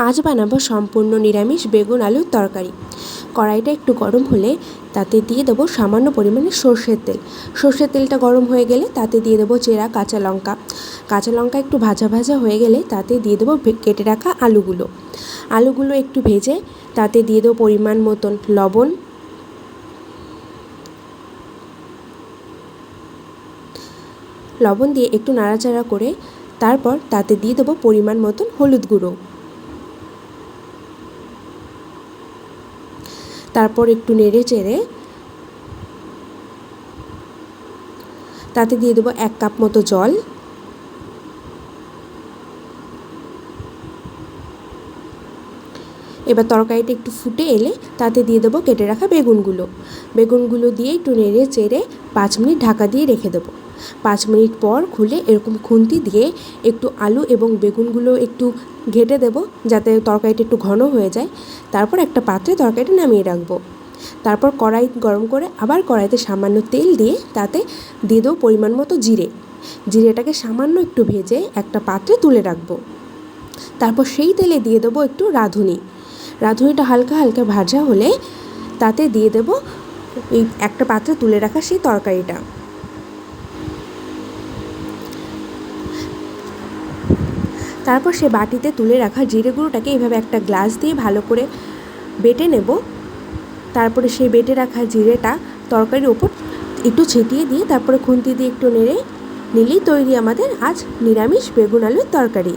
আজ বানাবো সম্পূর্ণ নিরামিষ বেগুন আলুর তরকারি। কড়াইটা একটু গরম হলে তাতে দিয়ে দেবো সামান্য পরিমাণে সর্ষের তেল। সর্ষের তেলটা গরম হয়ে গেলে তাতে দিয়ে দেবো চেরা কাঁচা লঙ্কা। কাঁচা লঙ্কা একটু ভাজা ভাজা হয়ে গেলে তাতে দিয়ে দেবো কেটে রাখা আলুগুলো একটু ভেজে তাতে দিয়ে দেবো পরিমাণ মতন লবণ, দিয়ে একটু নাড়াচাড়া করে তারপর তাতে দিয়ে দেবো পরিমাণ মতন হলুদ গুঁড়ো। তারপর একটু নেড়ে চেড়ে তাতে দিয়ে দেবো 1 কাপ মতো জল। এবার তরকারিটা একটু ফুটে এলে তাতে দিয়ে দেবো কেটে রাখা বেগুনগুলো দিয়ে একটু নেড়ে চেড়ে 5 মিনিট ঢাকা দিয়ে রেখে দেবো। 5 মিনিট পর খুলে এরকম খুন্তি দিয়ে একটু আলু এবং বেগুনগুলো একটু ঘেঁটে দেবো যাতে তরকারিটা একটু ঘন হয়ে যায়। তারপর একটা পাত্রে তরকারিটা নামিয়ে রাখবো। তারপর কড়াই গরম করে আবার কড়াইতে সামান্য তেল দিয়ে তাতে দিয়ে দেবো পরিমাণ মতো জিরেটাকে সামান্য একটু ভেজে একটা পাত্রে তুলে রাখবো। তারপর সেই তেলে দিয়ে দেবো একটু রাঁধুনিটা হালকা হালকা ভাজা হলে তাতে দিয়ে দেবো এই একটা পাত্রে তুলে রাখা সেই তরকারিটা। তারপর সে বাটিতে তুলে রাখা জিরে গুঁড়োটাকে এইভাবে একটা গ্লাস দিয়ে ভালো করে বেটে নেব। তারপরে সেই বেটে রাখা জিরেটা তরকারির ওপর একটু ছিটিয়ে দিয়ে তারপরে খুন্তি দিয়ে একটু নেড়ে নিলেই তৈরি আমাদের আজ নিরামিষ বেগুন আলুর তরকারি।